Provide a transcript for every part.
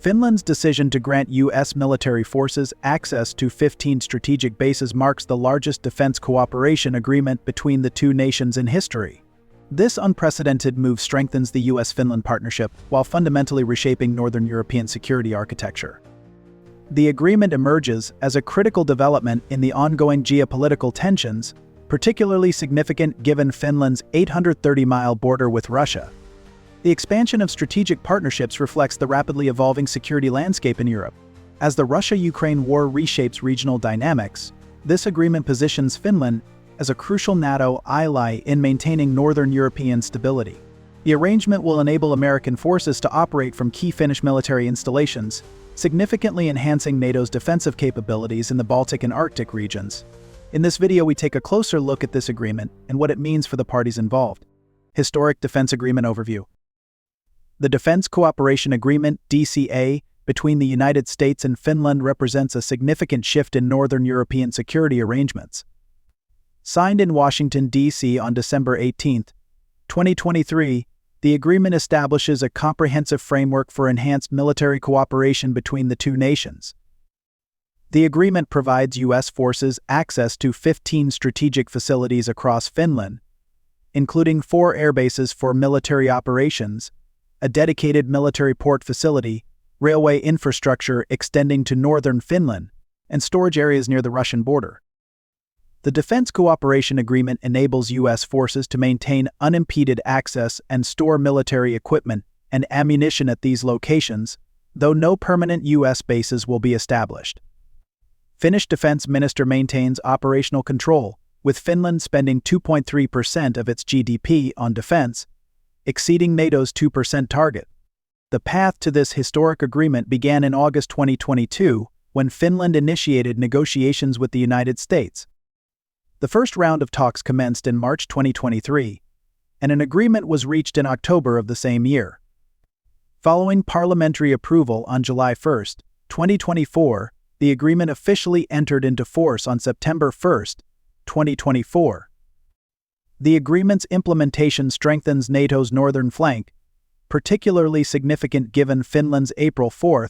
Finland's decision to grant U.S. military forces access to 15 strategic bases marks the largest defense cooperation agreement between the two nations in history. This unprecedented move strengthens the US-Finland partnership while fundamentally reshaping Northern European security architecture. The agreement emerges as a critical development in the ongoing geopolitical tensions, particularly significant given Finland's 830-mile border with Russia. The expansion of strategic partnerships reflects the rapidly evolving security landscape in Europe. As the Russia-Ukraine war reshapes regional dynamics, this agreement positions Finland as a crucial NATO ally in maintaining Northern European stability. The arrangement will enable American forces to operate from key Finnish military installations, significantly enhancing NATO's defensive capabilities in the Baltic and Arctic regions. In this video, we take a closer look at this agreement and what it means for the parties involved. Historic Defense Agreement Overview. The Defense Cooperation Agreement, DCA, between the United States and Finland represents a significant shift in Northern European security arrangements. Signed in Washington, D.C. on December 18, 2023, the agreement establishes a comprehensive framework for enhanced military cooperation between the two nations. The agreement provides U.S. forces access to 15 strategic facilities across Finland, including 4 airbases for military operations, a dedicated military port facility, railway infrastructure extending to northern Finland, and storage areas near the Russian border. The Defense Cooperation Agreement enables U.S. forces to maintain unimpeded access and store military equipment and ammunition at these locations, though no permanent U.S. bases will be established. Finnish Defense Minister maintains operational control, with Finland spending 2.3% of its GDP on defense, exceeding NATO's 2% target. The path to this historic agreement began in August 2022, when Finland initiated negotiations with the United States. The first round of talks commenced in March 2023, and an agreement was reached in October of the same year. Following parliamentary approval on July 1, 2024, the agreement officially entered into force on September 1, 2024. The agreement's implementation strengthens NATO's northern flank, particularly significant given Finland's April 4,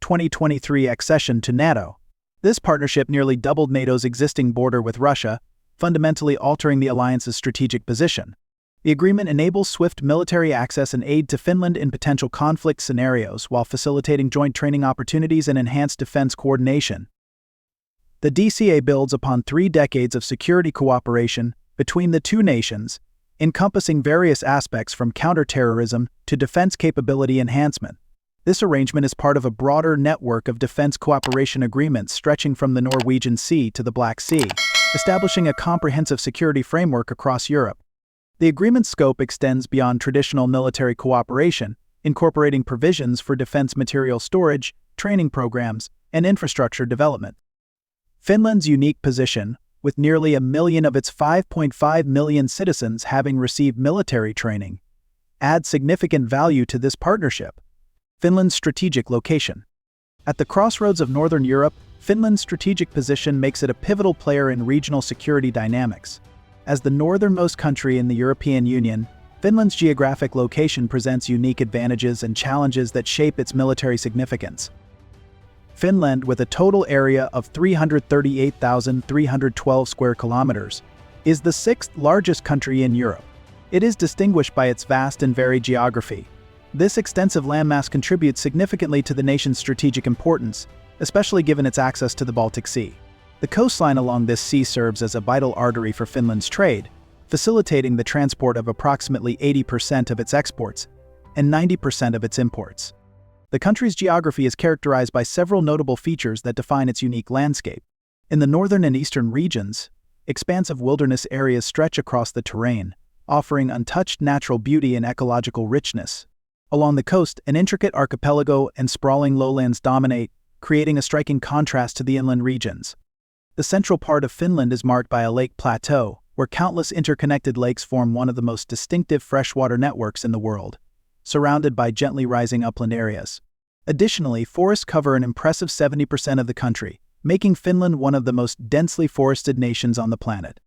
2023 accession to NATO. This partnership nearly doubled NATO's existing border with Russia, fundamentally altering the alliance's strategic position. The agreement enables swift military access and aid to Finland in potential conflict scenarios while facilitating joint training opportunities and enhanced defense coordination. The DCA builds upon 3 decades of security cooperation between the two nations, encompassing various aspects from counterterrorism to defense capability enhancement. This arrangement is part of a broader network of defense cooperation agreements stretching from the Norwegian Sea to the Black Sea, establishing a comprehensive security framework across Europe. The agreement's scope extends beyond traditional military cooperation, incorporating provisions for defense material storage, training programs, and infrastructure development. Finland's unique position, with nearly 1 million of its 5.5 million citizens having received military training, adds significant value to this partnership. Finland's strategic location. At the crossroads of Northern Europe, Finland's strategic position makes it a pivotal player in regional security dynamics. As the northernmost country in the European Union, Finland's geographic location presents unique advantages and challenges that shape its military significance. Finland, with a total area of 338,312 square kilometers, is the 6th largest country in Europe. It is distinguished by its vast and varied geography. This extensive landmass contributes significantly to the nation's strategic importance, especially given its access to the Baltic Sea. The coastline along this sea serves as a vital artery for Finland's trade, facilitating the transport of approximately 80% of its exports and 90% of its imports. The country's geography is characterized by several notable features that define its unique landscape. In the northern and eastern regions, expansive wilderness areas stretch across the terrain, offering untouched natural beauty and ecological richness. Along the coast, an intricate archipelago and sprawling lowlands dominate, creating a striking contrast to the inland regions. The central part of Finland is marked by a lake plateau, where countless interconnected lakes form one of the most distinctive freshwater networks in the world, surrounded by gently rising upland areas. Additionally, forests cover an impressive 70% of the country, making Finland one of the most densely forested nations on the planet.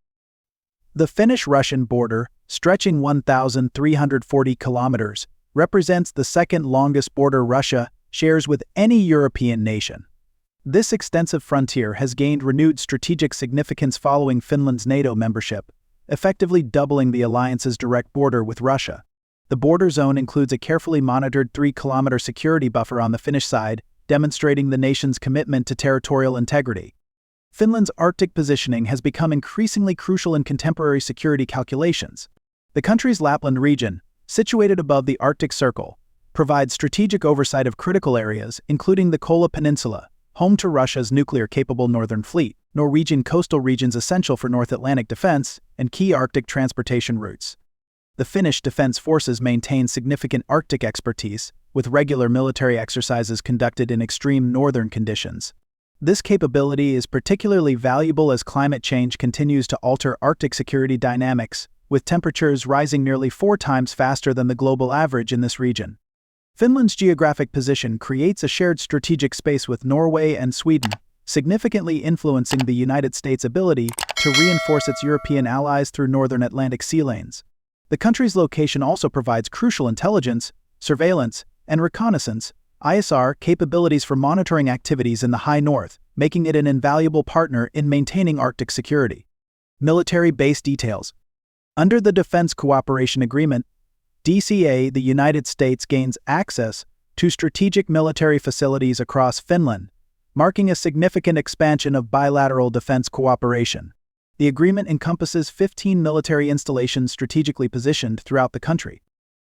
The Finnish-Russian border, stretching 1,340 kilometers, represents the second longest border Russia shares with any European nation. This extensive frontier has gained renewed strategic significance following Finland's NATO membership, effectively doubling the alliance's direct border with Russia. The border zone includes a carefully monitored 3-kilometer security buffer on the Finnish side, demonstrating the nation's commitment to territorial integrity. Finland's Arctic positioning has become increasingly crucial in contemporary security calculations. The country's Lapland region, situated above the Arctic Circle, provides strategic oversight of critical areas, including the Kola Peninsula, home to Russia's nuclear-capable Northern Fleet, Norwegian coastal regions essential for North Atlantic defense, and key Arctic transportation routes. The Finnish Defense Forces maintain significant Arctic expertise, with regular military exercises conducted in extreme northern conditions. This capability is particularly valuable as climate change continues to alter Arctic security dynamics, with temperatures rising nearly 4 times faster than the global average in this region. Finland's geographic position creates a shared strategic space with Norway and Sweden, significantly influencing the United States' ability to reinforce its European allies through northern Atlantic sea lanes. The country's location also provides crucial intelligence, surveillance, and reconnaissance (ISR) capabilities for monitoring activities in the high north, making it an invaluable partner in maintaining Arctic security. Military base details. Under the Defense Cooperation Agreement, DCA, the United States gains access to strategic military facilities across Finland, marking a significant expansion of bilateral defense cooperation. The agreement encompasses 15 military installations strategically positioned throughout the country.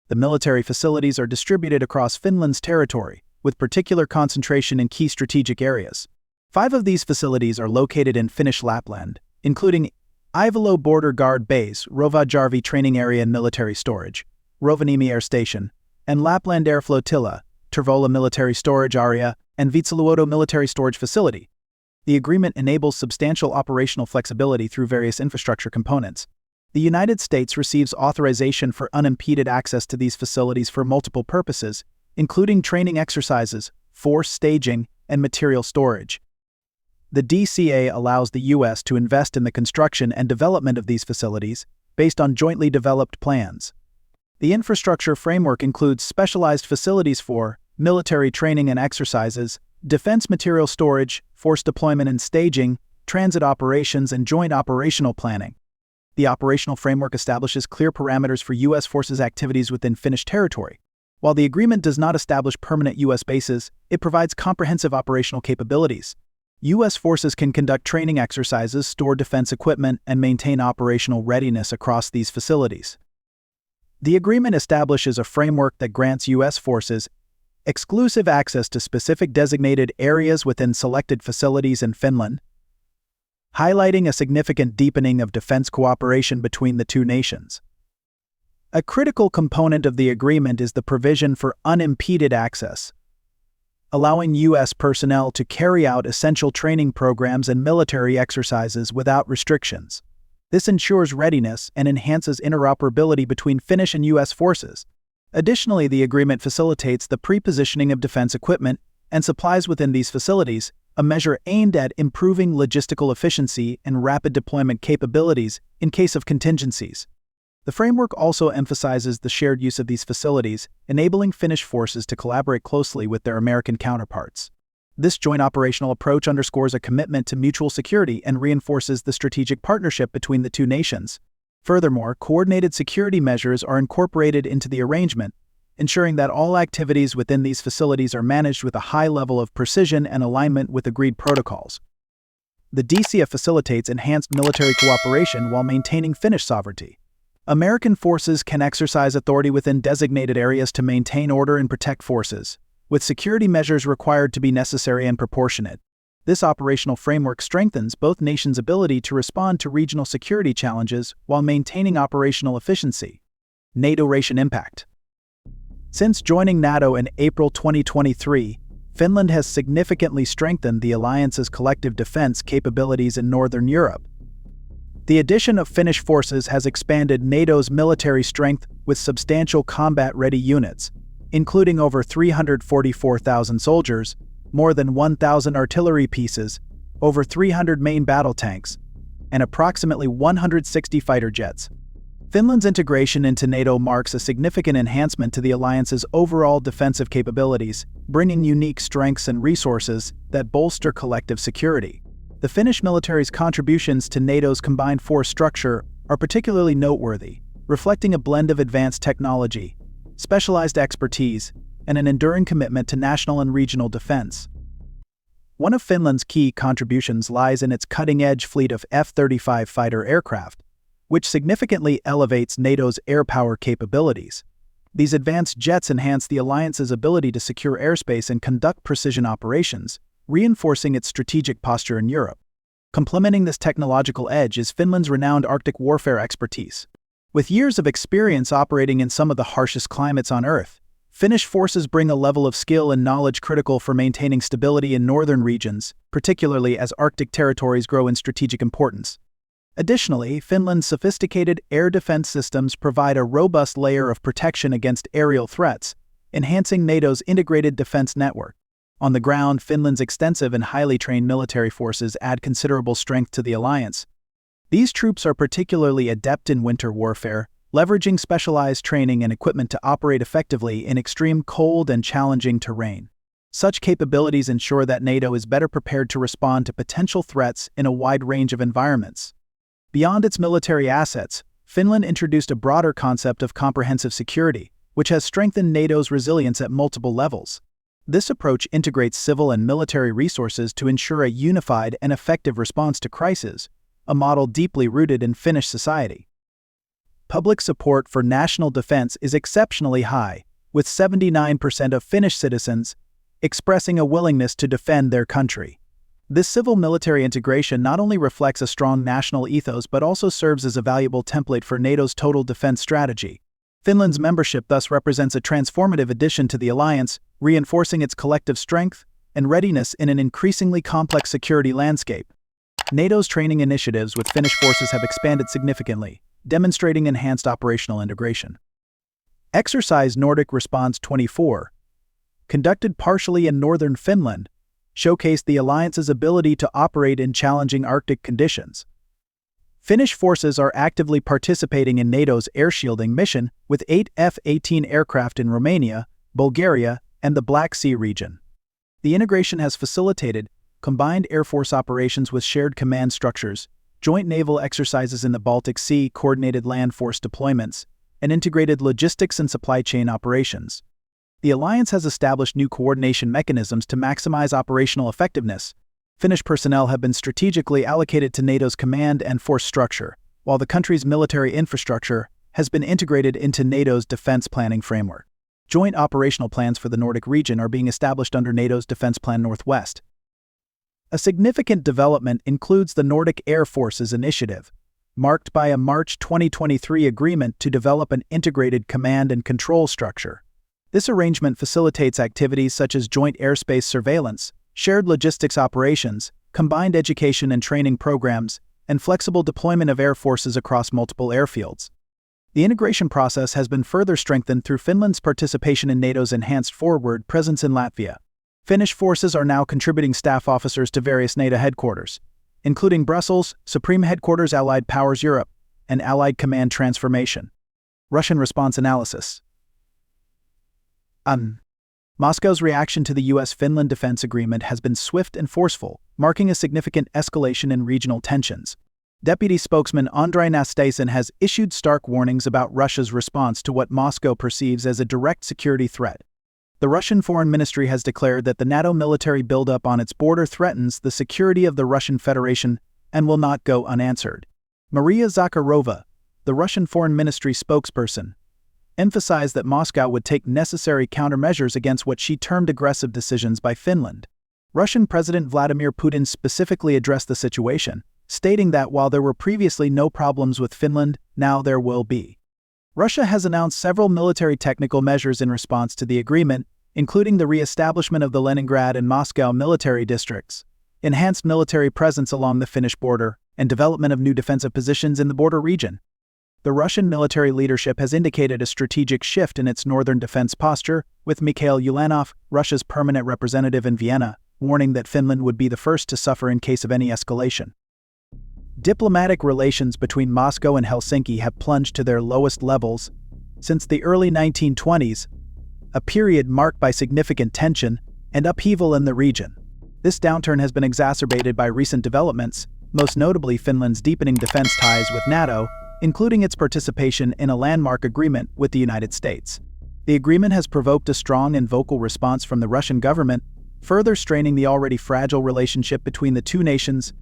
The military facilities are distributed across Finland's territory, with particular concentration in key strategic areas. 5 of these facilities are located in Finnish Lapland, including Ivalo Border Guard Base, Rovajärvi Training Area and Military Storage, Rovaniemi Air Station, and Lapland Air Flotilla, Tervola Military Storage Area, and Vitsaluoto Military Storage Facility. The agreement enables substantial operational flexibility through various infrastructure components. The United States receives authorization for unimpeded access to these facilities for multiple purposes, including training exercises, force staging, and material storage. The DCA allows the U.S. to invest in the construction and development of these facilities based on jointly developed plans. The infrastructure framework includes specialized facilities for military training and exercises, defense material storage, force deployment and staging, transit operations, and joint operational planning. The operational framework establishes clear parameters for U.S. forces' activities within Finnish territory. While the agreement does not establish permanent U.S. bases, it provides comprehensive operational capabilities. U.S. forces can conduct training exercises, store defense equipment, and maintain operational readiness across these facilities. The agreement establishes a framework that grants U.S. forces exclusive access to specific designated areas within selected facilities in Finland, highlighting a significant deepening of defense cooperation between the two nations. A critical component of the agreement is the provision for unimpeded access, allowing U.S. personnel to carry out essential training programs and military exercises without restrictions. This ensures readiness and enhances interoperability between Finnish and U.S. forces. Additionally, the agreement facilitates the pre-positioning of defense equipment and supplies within these facilities, a measure aimed at improving logistical efficiency and rapid deployment capabilities in case of contingencies. The framework also emphasizes the shared use of these facilities, enabling Finnish forces to collaborate closely with their American counterparts. This joint operational approach underscores a commitment to mutual security and reinforces the strategic partnership between the two nations. Furthermore, coordinated security measures are incorporated into the arrangement, ensuring that all activities within these facilities are managed with a high level of precision and alignment with agreed protocols. The DCA facilitates enhanced military cooperation while maintaining Finnish sovereignty. American forces can exercise authority within designated areas to maintain order and protect forces, with security measures required to be necessary and proportionate. This operational framework strengthens both nations' ability to respond to regional security challenges while maintaining operational efficiency. NATO Ration impact. Since joining NATO in April 2023, Finland has significantly strengthened the alliance's collective defense capabilities in Northern Europe. The addition of Finnish forces has expanded NATO's military strength with substantial combat-ready units, including over 344,000 soldiers, more than 1,000 artillery pieces, over 300 main battle tanks, and approximately 160 fighter jets. Finland's integration into NATO marks a significant enhancement to the alliance's overall defensive capabilities, bringing unique strengths and resources that bolster collective security. The Finnish military's contributions to NATO's combined force structure are particularly noteworthy, reflecting a blend of advanced technology, specialized expertise, and an enduring commitment to national and regional defense. One of Finland's key contributions lies in its cutting-edge fleet of F-35 fighter aircraft, which significantly elevates NATO's air power capabilities. These advanced jets enhance the alliance's ability to secure airspace and conduct precision operations, reinforcing its strategic posture in Europe. Complementing this technological edge is Finland's renowned Arctic warfare expertise. With years of experience operating in some of the harshest climates on Earth, Finnish forces bring a level of skill and knowledge critical for maintaining stability in northern regions, particularly as Arctic territories grow in strategic importance. Additionally, Finland's sophisticated air defense systems provide a robust layer of protection against aerial threats, enhancing NATO's integrated defense network. On the ground, Finland's extensive and highly trained military forces add considerable strength to the alliance. These troops are particularly adept in winter warfare, leveraging specialized training and equipment to operate effectively in extreme cold and challenging terrain. Such capabilities ensure that NATO is better prepared to respond to potential threats in a wide range of environments. Beyond its military assets, Finland introduced a broader concept of comprehensive security, which has strengthened NATO's resilience at multiple levels. This approach integrates civil and military resources to ensure a unified and effective response to crises, a model deeply rooted in Finnish society. Public support for national defense is exceptionally high, with 79% of Finnish citizens expressing a willingness to defend their country. This civil-military integration not only reflects a strong national ethos but also serves as a valuable template for NATO's total defense strategy. Finland's membership thus represents a transformative addition to the alliance, reinforcing its collective strength and readiness in an increasingly complex security landscape. NATO's training initiatives with Finnish forces have expanded significantly, demonstrating enhanced operational integration. Exercise Nordic Response 24, conducted partially in northern Finland, showcased the alliance's ability to operate in challenging Arctic conditions. Finnish forces are actively participating in NATO's air shielding mission with 8 F-18 aircraft in Romania, Bulgaria, and the Black Sea region. The integration has facilitated combined Air Force operations with shared command structures, joint naval exercises in the Baltic Sea, coordinated land force deployments, and integrated logistics and supply chain operations. The alliance has established new coordination mechanisms to maximize operational effectiveness. Finnish personnel have been strategically allocated to NATO's command and force structure, while the country's military infrastructure has been integrated into NATO's defense planning framework. Joint operational plans for the Nordic region are being established under NATO's Defense Plan Northwest. A significant development includes the Nordic Air Forces Initiative, marked by a March 2023 agreement to develop an integrated command and control structure. This arrangement facilitates activities such as joint airspace surveillance, shared logistics operations, combined education and training programs, and flexible deployment of air forces across multiple airfields. The integration process has been further strengthened through Finland's participation in NATO's enhanced forward presence in Latvia. Finnish forces are now contributing staff officers to various NATO headquarters, including Brussels, Supreme Headquarters Allied Powers Europe, and Allied Command Transformation. Russian Response Analysis. Moscow's reaction to the US-Finland defense agreement has been swift and forceful, marking a significant escalation in regional tensions. Deputy spokesman Andrei Nastasian has issued stark warnings about Russia's response to what Moscow perceives as a direct security threat. The Russian Foreign Ministry has declared that the NATO military buildup on its border threatens the security of the Russian Federation and will not go unanswered. Maria Zakharova, the Russian Foreign Ministry spokesperson, emphasized that Moscow would take necessary countermeasures against what she termed aggressive decisions by Finland. Russian President Vladimir Putin specifically addressed the situation, stating that while there were previously no problems with Finland, now there will be. Russia has announced several military technical measures in response to the agreement, including the re-establishment of the Leningrad and Moscow military districts, enhanced military presence along the Finnish border, and development of new defensive positions in the border region. The Russian military leadership has indicated a strategic shift in its northern defense posture, with Mikhail Ulanov, Russia's permanent representative in Vienna, warning that Finland would be the first to suffer in case of any escalation. Diplomatic relations between Moscow and Helsinki have plunged to their lowest levels since the early 1920s, a period marked by significant tension and upheaval in the region. This downturn has been exacerbated by recent developments, most notably Finland's deepening defense ties with NATO, including its participation in a landmark agreement with the United States. The agreement has provoked a strong and vocal response from the Russian government, further straining the already fragile relationship between the two nations.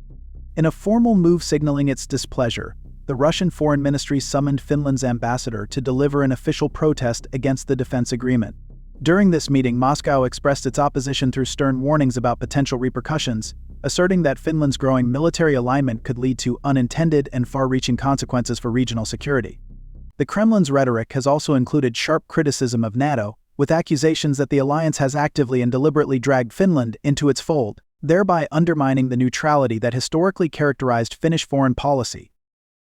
In a formal move signaling its displeasure, the Russian Foreign Ministry summoned Finland's ambassador to deliver an official protest against the defense agreement. During this meeting, Moscow expressed its opposition through stern warnings about potential repercussions, asserting that Finland's growing military alignment could lead to unintended and far-reaching consequences for regional security. The Kremlin's rhetoric has also included sharp criticism of NATO, with accusations that the alliance has actively and deliberately dragged Finland into its fold, thereby undermining the neutrality that historically characterized Finnish foreign policy.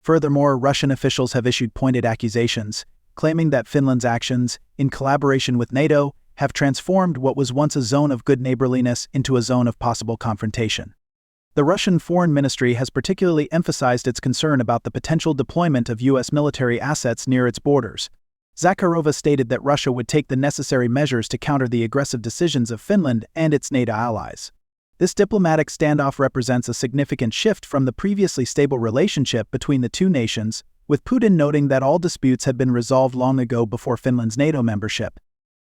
Furthermore, Russian officials have issued pointed accusations, claiming that Finland's actions, in collaboration with NATO, have transformed what was once a zone of good neighborliness into a zone of possible confrontation. The Russian Foreign Ministry has particularly emphasized its concern about the potential deployment of U.S. military assets near its borders. Zakharova stated that Russia would take the necessary measures to counter the aggressive decisions of Finland and its NATO allies. This diplomatic standoff represents a significant shift from the previously stable relationship between the two nations, with Putin noting that all disputes had been resolved long ago before Finland's NATO membership.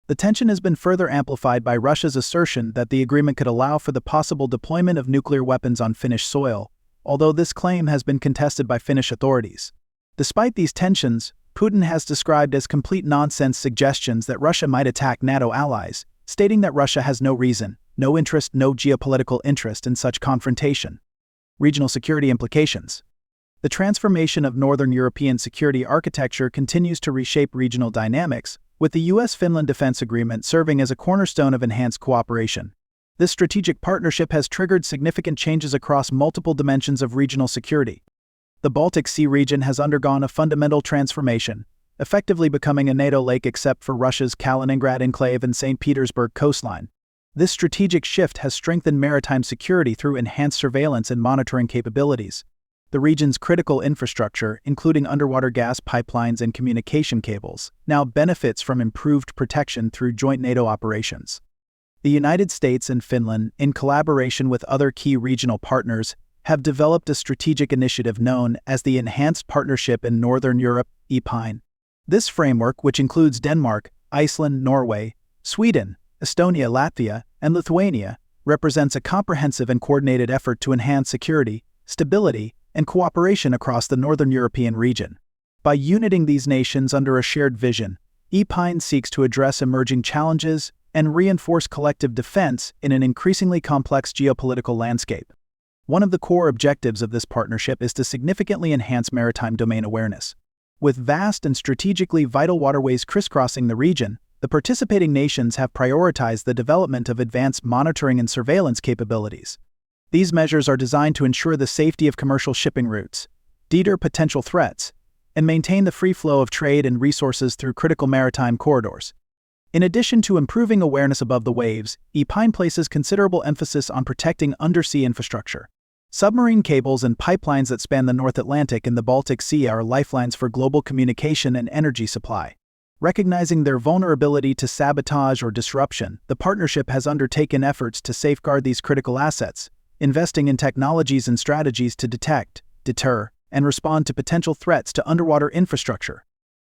The tension has been further amplified by Russia's assertion that the agreement could allow for the possible deployment of nuclear weapons on Finnish soil, although this claim has been contested by Finnish authorities. Despite these tensions, Putin has described as complete nonsense suggestions that Russia might attack NATO allies, stating that Russia has no reason, no interest, no geopolitical interest in such confrontation. Regional security implications. The transformation of Northern European security architecture continues to reshape regional dynamics, with the US-Finland defense agreement serving as a cornerstone of enhanced cooperation. This strategic partnership has triggered significant changes across multiple dimensions of regional security. The Baltic Sea region has undergone a fundamental transformation, effectively becoming a NATO lake except for Russia's Kaliningrad enclave and St. Petersburg coastline. This strategic shift has strengthened maritime security through enhanced surveillance and monitoring capabilities. The region's critical infrastructure, including underwater gas pipelines and communication cables, now benefits from improved protection through joint NATO operations. The United States and Finland, in collaboration with other key regional partners, have developed a strategic initiative known as the Enhanced Partnership in Northern Europe, EPINE. This framework, which includes Denmark, Iceland, Norway, Sweden, Estonia, Latvia, and Lithuania, represents a comprehensive and coordinated effort to enhance security, stability, and cooperation across the Northern European region. By uniting these nations under a shared vision, EPINE seeks to address emerging challenges and reinforce collective defense in an increasingly complex geopolitical landscape. One of the core objectives of this partnership is to significantly enhance maritime domain awareness. With vast and strategically vital waterways crisscrossing the region, the participating nations have prioritized the development of advanced monitoring and surveillance capabilities. These measures are designed to ensure the safety of commercial shipping routes, deter potential threats, and maintain the free flow of trade and resources through critical maritime corridors. In addition to improving awareness above the waves, EPINE places considerable emphasis on protecting undersea infrastructure. Submarine cables and pipelines that span the North Atlantic and the Baltic Sea are lifelines for global communication and energy supply. Recognizing their vulnerability to sabotage or disruption, the partnership has undertaken efforts to safeguard these critical assets, investing in technologies and strategies to detect, deter, and respond to potential threats to underwater infrastructure.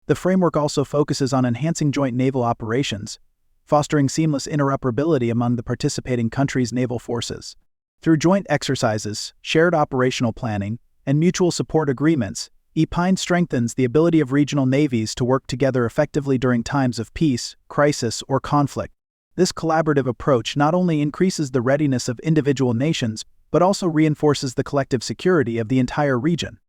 The framework also focuses on enhancing joint naval operations, fostering seamless interoperability among the participating countries' naval forces. Through joint exercises, shared operational planning, and mutual support agreements, EPINE strengthens the ability of regional navies to work together effectively during times of peace, crisis, or conflict. This collaborative approach not only increases the readiness of individual nations, but also reinforces the collective security of the entire region.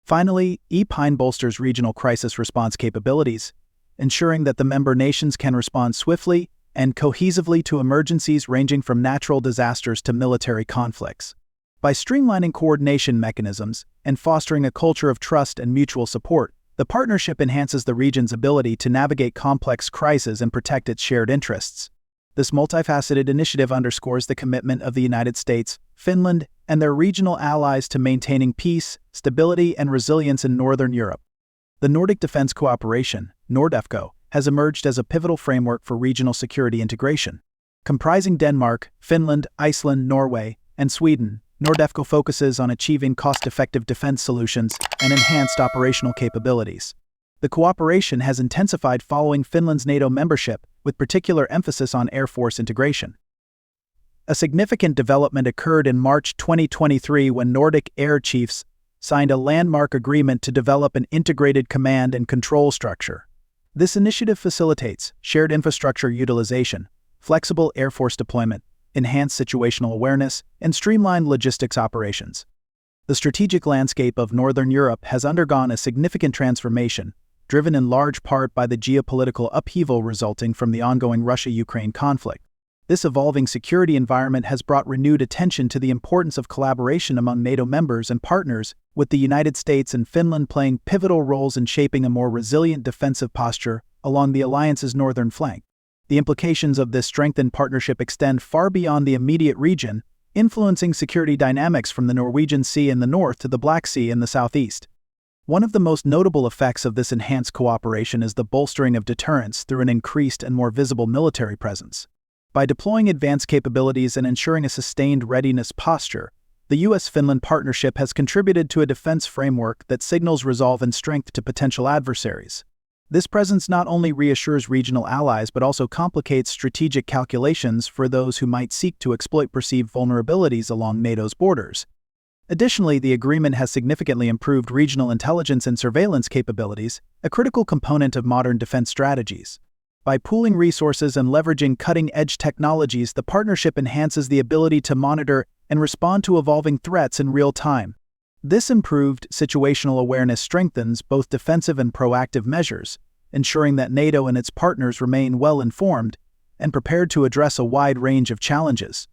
Finally, EPINE bolsters regional crisis response capabilities, ensuring that the member nations can respond swiftly and cohesively to emergencies ranging from natural disasters to military conflicts. By streamlining coordination mechanisms and fostering a culture of trust and mutual support, the partnership enhances the region's ability to navigate complex crises and protect its shared interests. This multifaceted initiative underscores the commitment of the United States, Finland, and their regional allies to maintaining peace, stability, and resilience in Northern Europe. The Nordic Defence Cooperation, NORDEFCO, has emerged as a pivotal framework for regional security integration. Comprising Denmark, Finland, Iceland, Norway, and Sweden, NORDEFCO focuses on achieving cost-effective defense solutions and enhanced operational capabilities. The cooperation has intensified following Finland's NATO membership, with particular emphasis on Air Force integration. A significant development occurred in March 2023 when Nordic air chiefs signed a landmark agreement to develop an integrated command and control structure. This initiative facilitates shared infrastructure utilization, flexible Air Force deployment, enhanced situational awareness, and streamlined logistics operations. The strategic landscape of Northern Europe has undergone a significant transformation, driven in large part by the geopolitical upheaval resulting from the ongoing Russia-Ukraine conflict. This evolving security environment has brought renewed attention to the importance of collaboration among NATO members and partners, with the United States and Finland playing pivotal roles in shaping a more resilient defensive posture along the alliance's northern flank. The implications of this strengthened partnership extend far beyond the immediate region, influencing security dynamics from the Norwegian Sea in the north to the Black Sea in the southeast. One of the most notable effects of this enhanced cooperation is the bolstering of deterrence through an increased and more visible military presence. By deploying advanced capabilities and ensuring a sustained readiness posture, the US-Finland partnership has contributed to a defense framework that signals resolve and strength to potential adversaries. This presence not only reassures regional allies but also complicates strategic calculations for those who might seek to exploit perceived vulnerabilities along NATO's borders. Additionally, the agreement has significantly improved regional intelligence and surveillance capabilities, a critical component of modern defense strategies. By pooling resources and leveraging cutting-edge technologies, the partnership enhances the ability to monitor and respond to evolving threats in real time. This improved situational awareness strengthens both defensive and proactive measures, ensuring that NATO and its partners remain well-informed and prepared to address a wide range of challenges.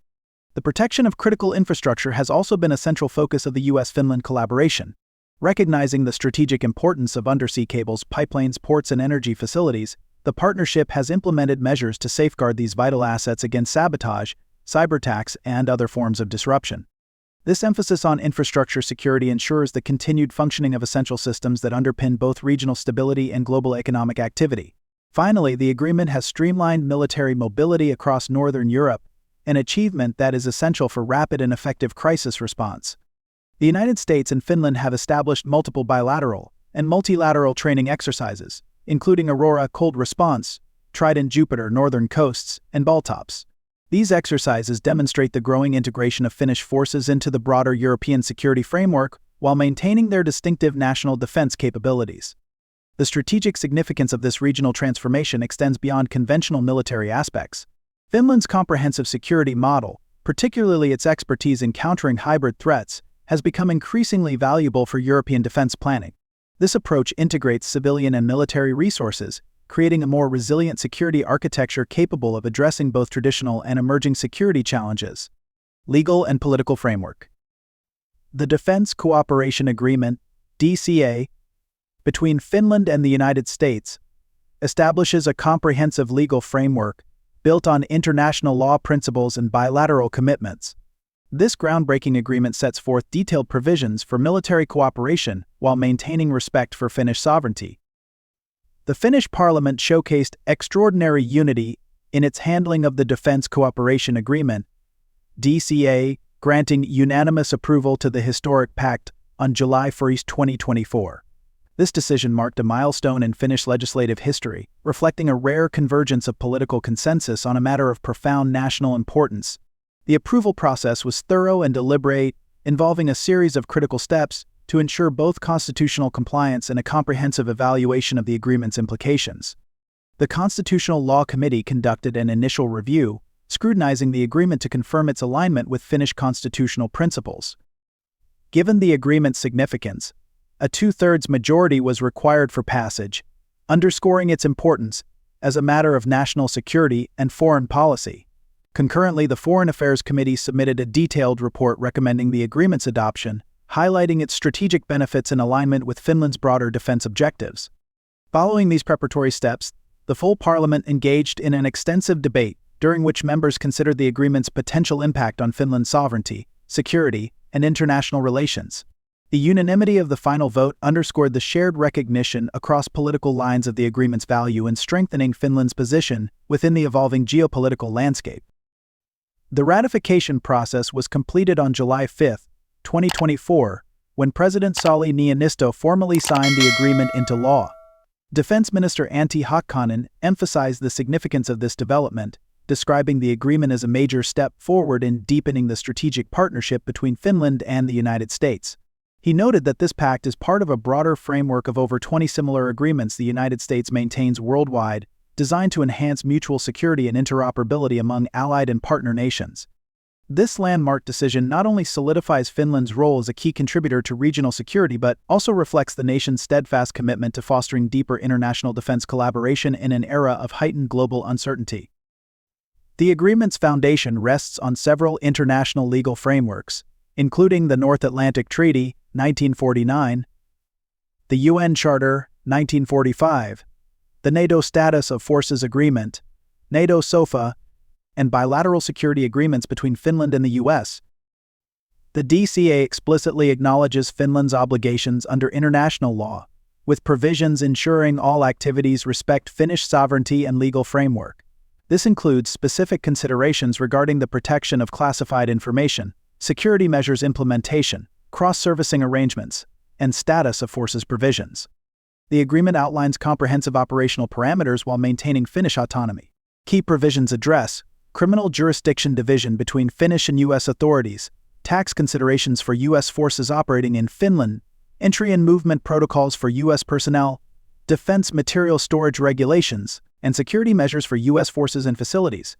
The protection of critical infrastructure has also been a central focus of the US-Finland collaboration. Recognizing the strategic importance of undersea cables, pipelines, ports, and energy facilities, the partnership has implemented measures to safeguard these vital assets against sabotage, cyberattacks, and other forms of disruption. This emphasis on infrastructure security ensures the continued functioning of essential systems that underpin both regional stability and global economic activity. Finally, the agreement has streamlined military mobility across Northern Europe, an achievement that is essential for rapid and effective crisis response. The United States and Finland have established multiple bilateral and multilateral training exercises, including Aurora Cold Response, Trident Jupiter Northern Coasts, and Baltops. These exercises demonstrate the growing integration of Finnish forces into the broader European security framework while maintaining their distinctive national defense capabilities. The strategic significance of this regional transformation extends beyond conventional military aspects. Finland's comprehensive security model, particularly its expertise in countering hybrid threats, has become increasingly valuable for European defense planning. This approach integrates civilian and military resources, creating a more resilient security architecture capable of addressing both traditional and emerging security challenges. Legal and political framework. The Defense Cooperation Agreement, DCA, between Finland and the United States, establishes a comprehensive legal framework built on international law principles and bilateral commitments. This groundbreaking agreement sets forth detailed provisions for military cooperation while maintaining respect for Finnish sovereignty. The Finnish parliament showcased extraordinary unity in its handling of the Defense Cooperation Agreement, DCA, granting unanimous approval to the historic pact on July 1, 2024. This decision marked a milestone in Finnish legislative history, reflecting a rare convergence of political consensus on a matter of profound national importance. The approval process was thorough and deliberate, involving a series of critical steps to ensure both constitutional compliance and a comprehensive evaluation of the agreement's implications. The Constitutional Law Committee conducted an initial review, scrutinizing the agreement to confirm its alignment with Finnish constitutional principles. Given the agreement's significance, a two-thirds majority was required for passage, underscoring its importance as a matter of national security and foreign policy. Concurrently, the Foreign Affairs Committee submitted a detailed report recommending the agreement's adoption, highlighting its strategic benefits in alignment with Finland's broader defense objectives. Following these preparatory steps, the full Parliament engaged in an extensive debate, during which members considered the agreement's potential impact on Finland's sovereignty, security, and international relations. The unanimity of the final vote underscored the shared recognition across political lines of the agreement's value in strengthening Finland's position within the evolving geopolitical landscape. The ratification process was completed on July 5, 2024, when President Sauli Niinisto formally signed the agreement into law. Defense Minister Antti Haakkonen emphasized the significance of this development, describing the agreement as a major step forward in deepening the strategic partnership between Finland and the United States. He noted that this pact is part of a broader framework of over 20 similar agreements the United States maintains worldwide, designed to enhance mutual security and interoperability among allied and partner nations. This landmark decision not only solidifies Finland's role as a key contributor to regional security but also reflects the nation's steadfast commitment to fostering deeper international defense collaboration in an era of heightened global uncertainty. The agreement's foundation rests on several international legal frameworks, including the North Atlantic Treaty, 1949, the UN Charter, 1945, the NATO Status of Forces Agreement, NATO SOFA, and bilateral security agreements between Finland and the US. The DCA explicitly acknowledges Finland's obligations under international law, with provisions ensuring all activities respect Finnish sovereignty and legal framework. This includes specific considerations regarding the protection of classified information, security measures implementation, cross-servicing arrangements, and status of forces provisions. The agreement outlines comprehensive operational parameters while maintaining Finnish autonomy. Key provisions address criminal jurisdiction division between Finnish and U.S. authorities, tax considerations for U.S. forces operating in Finland, entry and movement protocols for U.S. personnel, defense material storage regulations, and security measures for U.S. forces and facilities.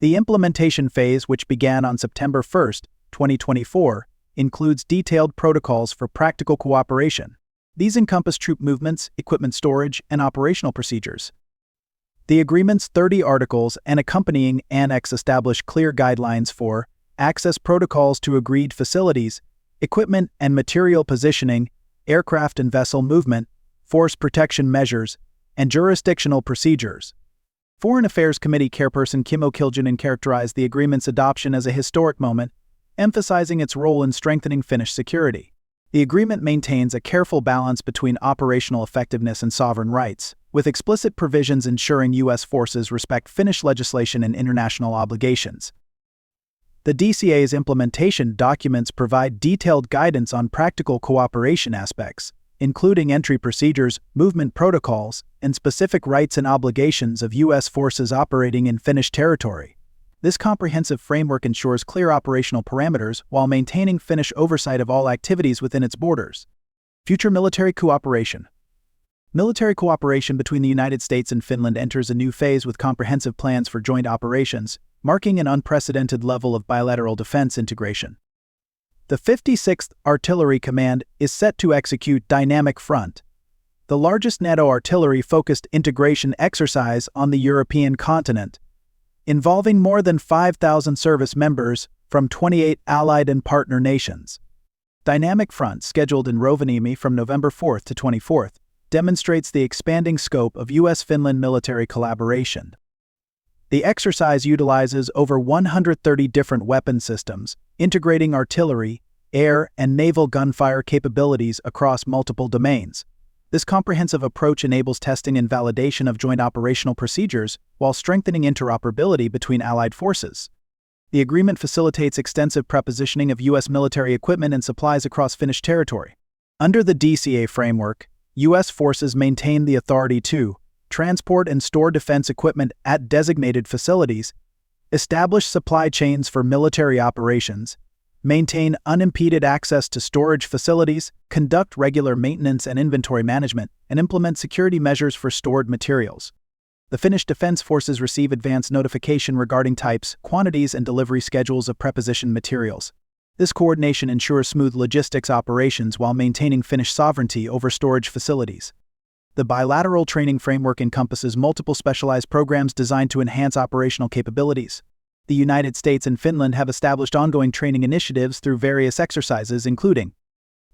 The implementation phase, which began on September 1, 2024, includes detailed protocols for practical cooperation. These encompass troop movements, equipment storage, and operational procedures. The agreement's 30 articles and accompanying annex establish clear guidelines for access protocols to agreed facilities, equipment and material positioning, aircraft and vessel movement, force protection measures, and jurisdictional procedures. Foreign Affairs Committee Chairperson Kimmo Kiljunen characterized the agreement's adoption as a historic moment, emphasizing its role in strengthening Finnish security. The agreement maintains a careful balance between operational effectiveness and sovereign rights, with explicit provisions ensuring U.S. forces respect Finnish legislation and international obligations. The DCA's implementation documents provide detailed guidance on practical cooperation aspects, including entry procedures, movement protocols, and specific rights and obligations of U.S. forces operating in Finnish territory. This comprehensive framework ensures clear operational parameters while maintaining Finnish oversight of all activities within its borders. Future military cooperation. Military cooperation between the United States and Finland enters a new phase with comprehensive plans for joint operations, marking an unprecedented level of bilateral defense integration. The 56th Artillery Command is set to execute Dynamic Front, the largest NATO artillery-focused integration exercise on the European continent, involving more than 5,000 service members from 28 allied and partner nations. Dynamic Front, scheduled in Rovaniemi from November 4 to 24, demonstrates the expanding scope of US-Finland military collaboration. The exercise utilizes over 130 different weapon systems, integrating artillery, air, and naval gunfire capabilities across multiple domains. This comprehensive approach enables testing and validation of joint operational procedures while strengthening interoperability between allied forces. The agreement facilitates extensive prepositioning of U.S. military equipment and supplies across Finnish territory. Under the DCA framework, U.S. forces maintain the authority to transport and store defense equipment at designated facilities, establish supply chains for military operations, maintain unimpeded access to storage facilities, conduct regular maintenance and inventory management, and implement security measures for stored materials. The Finnish Defense Forces receive advance notification regarding types, quantities, and delivery schedules of prepositioned materials. This coordination ensures smooth logistics operations while maintaining Finnish sovereignty over storage facilities. The bilateral training framework encompasses multiple specialized programs designed to enhance operational capabilities. The United States and Finland have established ongoing training initiatives through various exercises, including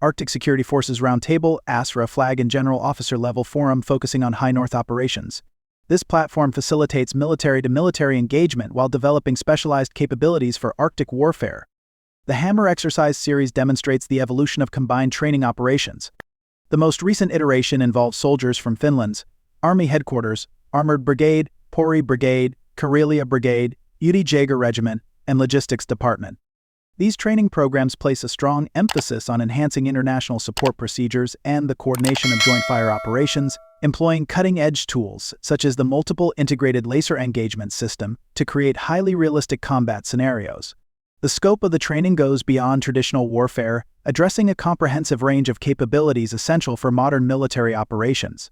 Arctic Security Forces Roundtable, ASRA Flag and General Officer Level Forum focusing on High North operations. This platform facilitates military-to-military engagement while developing specialized capabilities for Arctic warfare. The Hammer exercise series demonstrates the evolution of combined training operations. The most recent iteration involves soldiers from Finland's Army Headquarters, Armored Brigade, Pori Brigade, Karelia Brigade, Yrjö Jaeger Regiment, and Logistics Department. These training programs place a strong emphasis on enhancing international support procedures and the coordination of joint fire operations, employing cutting-edge tools such as the Multiple Integrated Laser Engagement System to create highly realistic combat scenarios. The scope of the training goes beyond traditional warfare, addressing a comprehensive range of capabilities essential for modern military operations.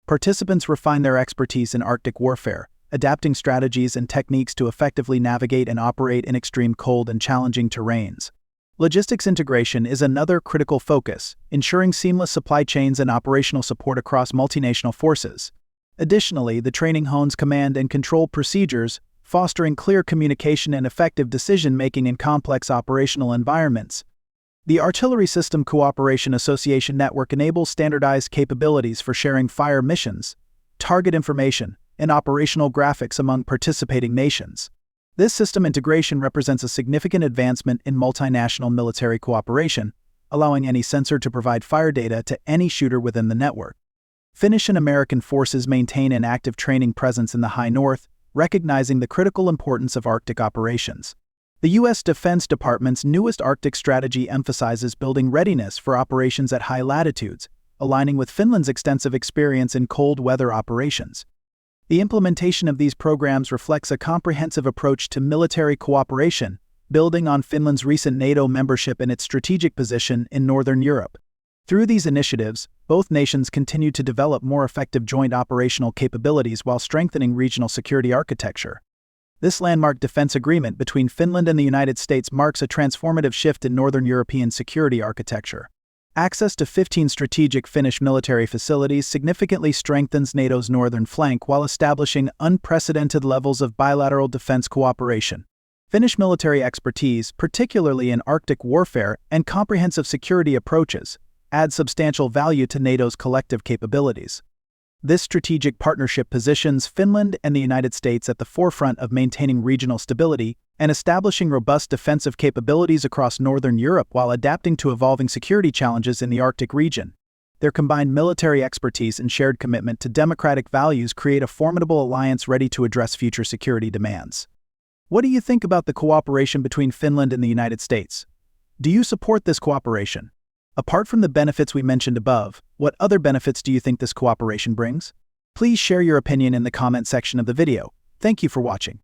Participants refine their expertise in Arctic warfare, adapting strategies and techniques to effectively navigate and operate in extreme cold and challenging terrains. Logistics integration is another critical focus, ensuring seamless supply chains and operational support across multinational forces. Additionally, the training hones command and control procedures, fostering clear communication and effective decision-making in complex operational environments. The Artillery System Cooperation Association Network enables standardized capabilities for sharing fire missions, target information, and operational graphics among participating nations. This system integration represents a significant advancement in multinational military cooperation, allowing any sensor to provide fire data to any shooter within the network. Finnish and American forces maintain an active training presence in the High North, recognizing the critical importance of Arctic operations. The U.S. Defense Department's newest Arctic strategy emphasizes building readiness for operations at high latitudes, aligning with Finland's extensive experience in cold weather operations. The implementation of these programs reflects a comprehensive approach to military cooperation, building on Finland's recent NATO membership and its strategic position in Northern Europe. Through these initiatives, both nations continue to develop more effective joint operational capabilities while strengthening regional security architecture. This landmark defense agreement between Finland and the United States marks a transformative shift in Northern European security architecture. Access to 15 strategic Finnish military facilities significantly strengthens NATO's northern flank while establishing unprecedented levels of bilateral defense cooperation. Finnish military expertise, particularly in Arctic warfare and comprehensive security approaches, adds substantial value to NATO's collective capabilities. This strategic partnership positions Finland and the United States at the forefront of maintaining regional stability and establishing robust defensive capabilities across Northern Europe while adapting to evolving security challenges in the Arctic region. Their combined military expertise and shared commitment to democratic values create a formidable alliance ready to address future security demands. What do you think about the cooperation between Finland and the United States? Do you support this cooperation? Apart from the benefits we mentioned above, what other benefits do you think this cooperation brings? Please share your opinion in the comment section of the video. Thank you for watching.